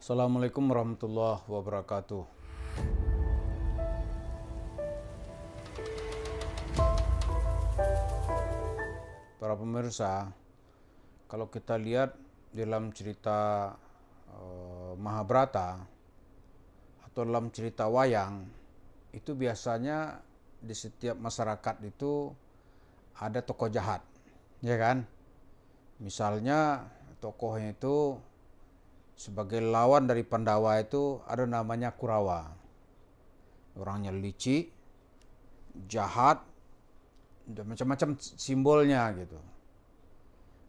Assalamualaikum warahmatullahi wabarakatuh. Para pemirsa, kalau kita lihat dalam cerita Mahabharata atau dalam cerita wayang, itu biasanya di setiap masyarakat itu ada tokoh jahat, ya kan? Misalnya tokohnya itu sebagai lawan dari Pandawa itu ada namanya Kurawa. Orangnya licik, jahat, dan macam-macam simbolnya gitu.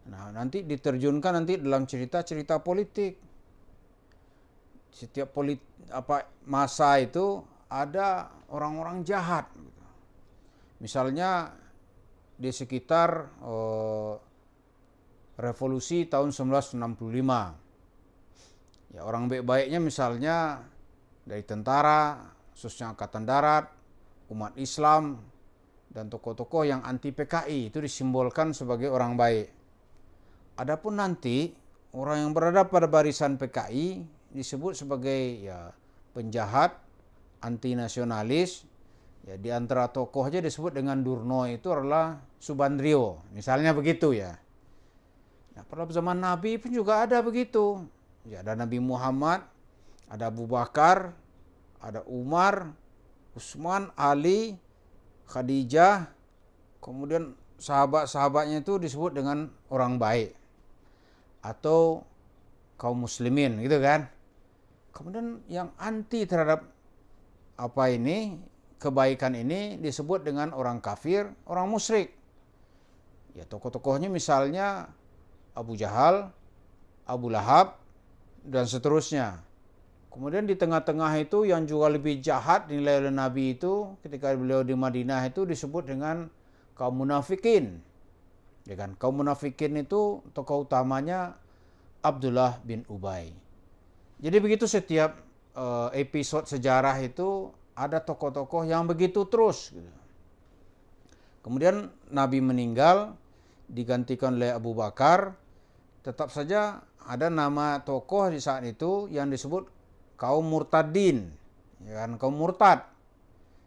Nah, nanti diterjunkan nanti dalam cerita-cerita politik. Setiap masa itu ada orang-orang jahat. Gitu. Misalnya di sekitar revolusi tahun 1965. Ya, orang baik-baiknya misalnya dari tentara, khususnya Angkatan Darat, umat Islam, dan tokoh-tokoh yang anti PKI itu disimbolkan sebagai orang baik. Adapun nanti orang yang berada pada barisan PKI disebut sebagai ya penjahat, anti nasionalis. Ya, di antara tokohnya disebut dengan Durno itu adalah Subandrio, misalnya begitu ya. Nah, pada zaman Nabi pun juga ada begitu. Ya, ada Nabi Muhammad, ada Abu Bakar, ada Umar, Utsman, Ali, Khadijah, kemudian sahabat-sahabatnya itu disebut dengan orang baik atau kaum muslimin gitu kan. Kemudian yang anti terhadap kebaikan ini disebut dengan orang kafir, orang musyrik. Ya, tokoh-tokohnya misalnya Abu Jahal, Abu Lahab, dan seterusnya. Kemudian di tengah-tengah itu yang juga lebih jahat dinilai oleh Nabi itu ketika beliau di Madinah itu disebut dengan kaum munafikin. Ya kan? Kaum munafikin itu tokoh utamanya Abdullah bin Ubay. Jadi begitu setiap episode sejarah itu ada tokoh-tokoh yang begitu terus. Gitu. Kemudian Nabi meninggal digantikan oleh Abu Bakar. Tetap saja ada nama tokoh di saat itu yang disebut kaum murtadin, ya kan, kaum murtad.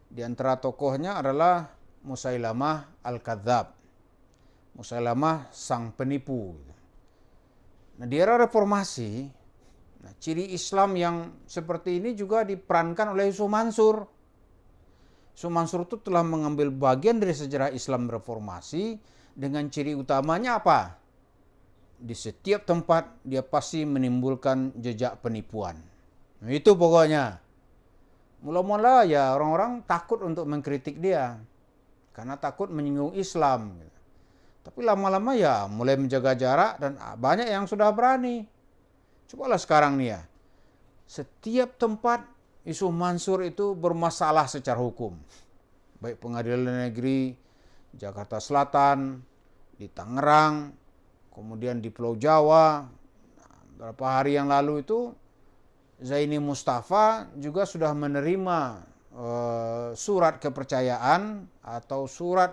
Di antara tokohnya adalah Musailamah Al-Kadzab. Musailamah sang penipu. Nah, di era reformasi, ciri Islam yang seperti ini juga diperankan oleh Yusuf Mansur. Yusuf Mansur itu telah mengambil bagian dari sejarah Islam reformasi dengan ciri utamanya apa? Di setiap tempat dia pasti menimbulkan jejak penipuan. Nah, itu pokoknya. Mula-mula ya orang-orang takut untuk mengkritik dia. Karena takut menyinggung Islam. Tapi lama-lama ya mulai menjaga jarak dan banyak yang sudah berani. Cobalah sekarang nih ya. Setiap tempat Yusuf Mansur itu bermasalah secara hukum. Baik pengadilan negeri Jakarta Selatan, di Tangerang, kemudian di Pulau Jawa. Beberapa hari yang lalu itu Zaini Mustafa juga sudah menerima surat kepercayaan atau surat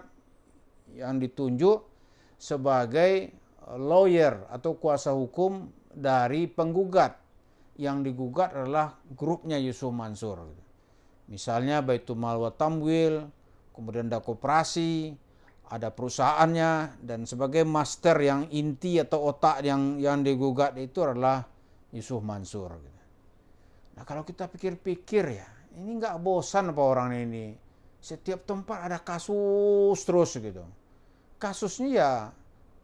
yang ditunjuk sebagai lawyer atau kuasa hukum dari penggugat. Yang digugat adalah grupnya Yusuf Mansur. Misalnya Baitul Mal wa Tamwil, kemudian ada koperasi, ada perusahaannya, dan sebagai master yang inti atau otak yang digugat itu adalah Yusuf Mansur. Nah, kalau kita pikir-pikir ya, ini nggak bosan apa orang ini. Setiap tempat ada kasus terus gitu. Kasusnya ya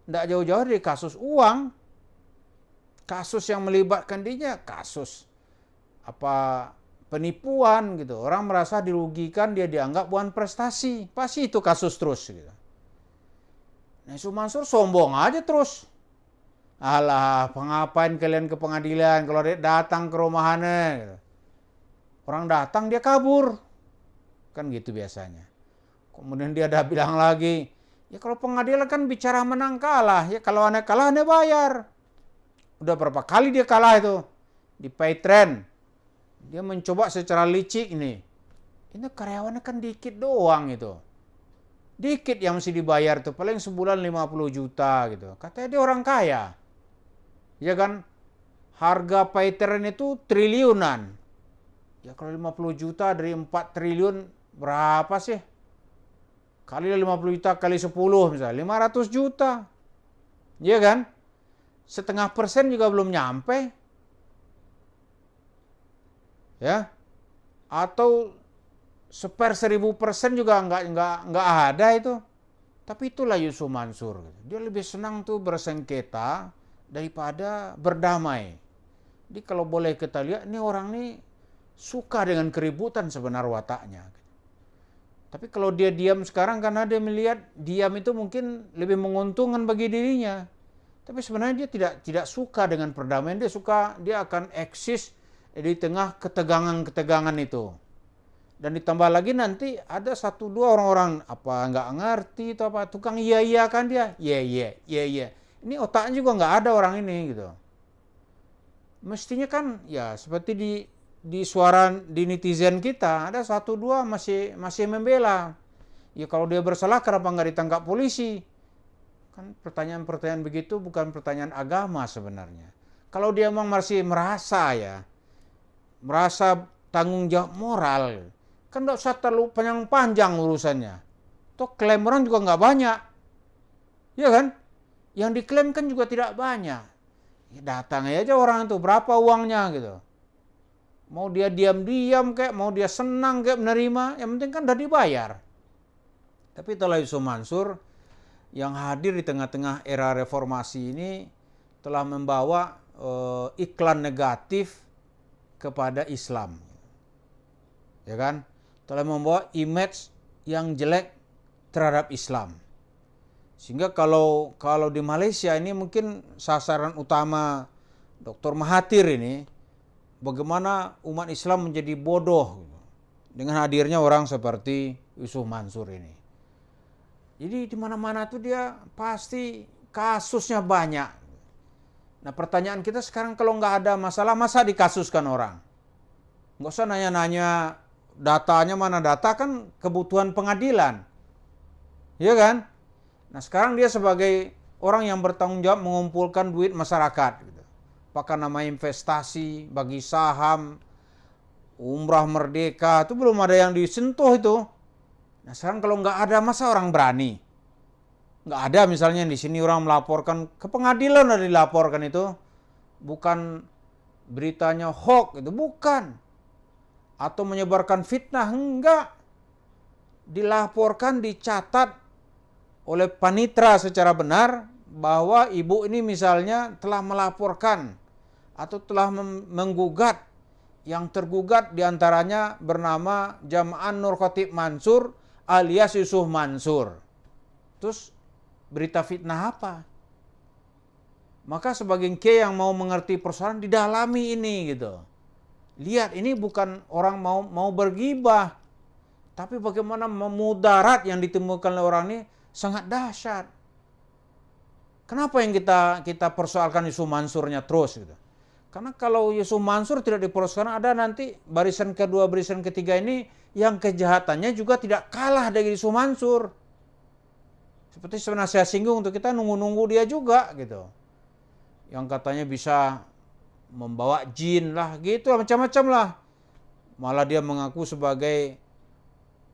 nggak jauh-jauh dari kasus uang. Kasus yang melibatkan dia, kasus penipuan gitu. Orang merasa dirugikan, dia dianggap bukan prestasi. Pasti itu kasus terus gitu. Nah, Yusuf Mansur sombong aja terus. Alah, ngapain kalian ke pengadilan kalau dia datang ke rumahannya? Gitu. Orang datang dia kabur. Kan gitu biasanya. Kemudian dia ada bilang lagi, ya kalau pengadilan kan bicara menang kalah. Ya kalau aneh kalah aneh bayar. Udah berapa kali dia kalah itu di Paytrend. Dia mencoba secara licik ini. Ini karyawannya kan dikit doang itu. Dikit yang mesti dibayar tuh, paling sebulan 50 juta gitu. Katanya dia orang kaya. Ya kan? harga Paiteren itu triliunan. Ya kalau 50 juta dari 4 triliun berapa sih? Kali 50 juta kali 10 misalnya, 500 juta. Iya kan? Setengah persen juga belum nyampe. Ya. Atau 1000% juga nggak ada itu. Tapi itulah Yusuf Mansur. Dia lebih senang tuh bersengketa daripada berdamai. Jadi kalau boleh kita lihat, ini orang ini suka dengan keributan sebenarnya wataknya. Tapi kalau dia diam sekarang karena dia melihat diam itu mungkin lebih menguntungkan bagi dirinya. Tapi sebenarnya dia tidak suka dengan perdamaian, dia akan eksis di tengah ketegangan-ketegangan itu. Dan ditambah lagi nanti ada 1-2 orang-orang apa nggak ngerti atau apa tukang iya kan dia, iya. Ini otaknya juga nggak ada orang ini gitu. Mestinya kan ya seperti di suara di netizen kita ada 1-2 masih membela. Ya kalau dia bersalah kenapa nggak ditangkap polisi? Kan pertanyaan-pertanyaan begitu bukan pertanyaan agama sebenarnya. Kalau dia memang masih merasa tanggung jawab moral, kan nggak usah terlalu panjang urusannya. Toh klaim orang juga nggak banyak, ya kan? Yang diklaim kan juga tidak banyak. Ya, datang aja orang itu berapa uangnya gitu. Mau dia diam-diam kayak, mau dia senang kayak menerima, yang penting kan udah dibayar. Tapi itulah Yusuf Mansur yang hadir di tengah-tengah era reformasi ini telah membawa iklan negatif kepada Islam. Ya kan? Telah membawa image yang jelek terhadap Islam. Sehingga kalau di Malaysia ini mungkin sasaran utama Dr. Mahathir ini bagaimana umat Islam menjadi bodoh dengan hadirnya orang seperti Yusuf Mansur ini. Jadi di mana-mana tuh dia pasti kasusnya banyak. Nah pertanyaan kita sekarang kalau nggak ada masalah masa dikasuskan orang? Nggak usah nanya-nanya datanya mana, data kan kebutuhan pengadilan. Iya kan? Nah sekarang dia sebagai orang yang bertanggung jawab mengumpulkan duit masyarakat. Gitu. Apakah nama investasi, bagi saham, umrah merdeka, itu belum ada yang disentuh itu. Nah sekarang kalau nggak ada masa orang berani? Nggak ada misalnya di sini orang melaporkan ke pengadilan ada dilaporkan itu. Bukan beritanya hoax itu, bukan. Atau menyebarkan fitnah, enggak. Dilaporkan, dicatat oleh panitra secara benar bahwa ibu ini misalnya telah melaporkan atau telah menggugat, yang tergugat diantaranya bernama Jamaah Nur Khatib Mansur alias Yusuf Mansur. Terus berita fitnah apa? Maka sebagai kiai yang mau mengerti persoalan didalami ini gitu. Lihat ini bukan orang mau bergibah, tapi bagaimana memudarat yang ditemukan oleh orang ini sangat dahsyat. Kenapa yang kita persoalkan Yusuf Mansurnya terus gitu? Karena kalau Yusuf Mansur tidak dipersoalkan, ada nanti barisan kedua, barisan ketiga ini yang kejahatannya juga tidak kalah dari Yusuf Mansur. Seperti sebenarnya saya singgung untuk kita nunggu-nunggu dia juga gitu. Yang katanya bisa membawa jin lah gitu, macam-macam lah. Malah dia mengaku sebagai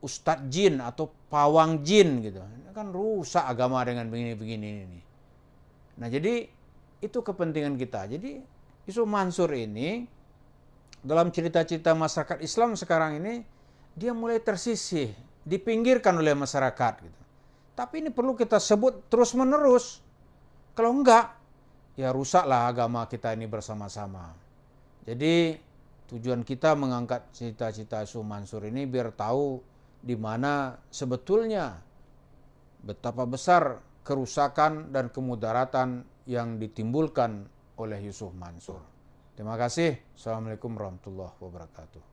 ustadz jin atau pawang jin gitu. Ini kan rusak agama dengan begini-begini ini. Nah jadi itu kepentingan kita. Jadi Yusuf Mansur ini dalam cerita-cerita masyarakat Islam sekarang ini dia mulai tersisih, dipinggirkan oleh masyarakat gitu. Tapi ini perlu kita sebut terus-menerus. Kalau enggak, ya rusaklah agama kita ini bersama-sama. Jadi tujuan kita mengangkat cita-cita Yusuf Mansur ini biar tahu di mana sebetulnya betapa besar kerusakan dan kemudaratan yang ditimbulkan oleh Yusuf Mansur. Terima kasih. Assalamualaikum warahmatullahi wabarakatuh.